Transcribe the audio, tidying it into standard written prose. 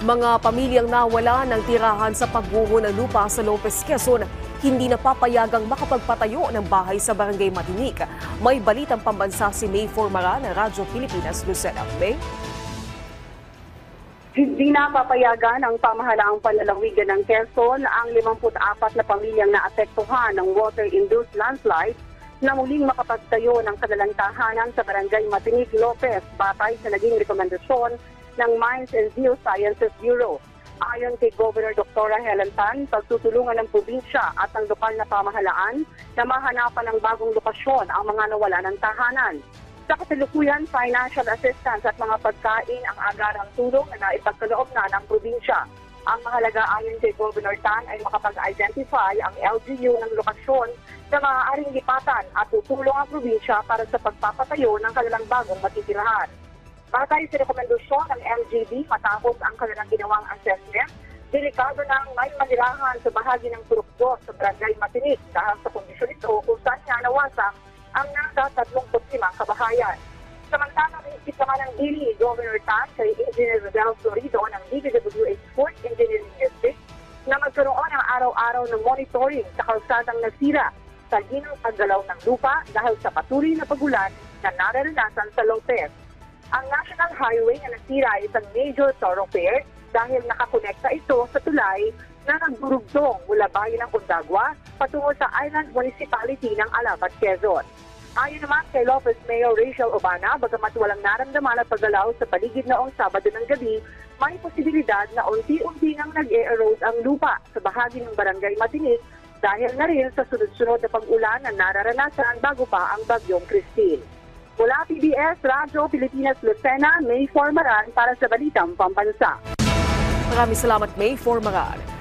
Mga pamilyang nawala ng tirahan sa pagguho ng lupa sa Lopez, Quezon, hindi na papayagang makapagpatayo ng bahay sa Barangay Matinik. May balitang pambansa si May Formara ng Radyo Pilipinas, Lucena. May? Hindi na papayagan ng pamahalaang panlalawigan ng Quezon ang 54 na pamilyang naapektuhan ng water-induced landslide na muling makapagtayo ng kanilang tahanan sa Barangay Matinik, Lopez, batay sa naging rekomendasyon ng Mines and Geosciences Bureau. Ayon kay Governor Dr. Helen Tan, pagtutulungan ng probinsya at ng lokal na pamahalaan na mahanapan ng bagong lokasyon ang mga nawala ng tahanan. Sa kasalukuyan, financial assistance at mga pagkain ang agarang tulong na naipagkaloob na ng probinsya. Ang mahalaga ayon kay Governor Tan ay makapag-identify ang LGU ng lokasyon na maaaring lipatan at tutulong ang probinsya para sa pagpapatayo ng kanilang bagong matitirahan. Batay sa rekomendasyon ng LGB matapos ang kanilang ginawang assessment, delikado nang may manirahan sa bahagi ng Turukdo sa Barangay Matinik dahil sa kondisyon ito kung saan nga nawasak ang nasa 35 kabahayan. Samantalang inisip naman ng dili Governor Tan kay Engineer Rodel Florido ng DPWH Fourth Engineering District na magkaroon ng araw-araw ng monitoring sa kalsadang nasira sa ginang paggalaw ng lupa dahil sa patuloy na pagulan na nararanasan sa Lopez. Ang National Highway na nasira ay isang major thoroughfare dahil nakakonekta ito sa tulay na nagdurugtong mula bayan ng Condagua patungo sa Island Municipality ng Alabat, Quezon. Ayon naman kay Lopez Mayor Rachel Obana, bagamat walang naramdaman na paggalaw sa paligid noong Sabado ng gabi, may posibilidad na unti-unti nang nag-e-erode ang lupa sa bahagi ng Barangay Matinik dahil na rin sa sunod-sunod na pag-ulan na nararanasan bago pa ang bagyong Christine. Mula PBS, Radyo Pilipinas, Lucena, May Formaran para sa Balitang Pambansa. Maraming salamat, May Formaran.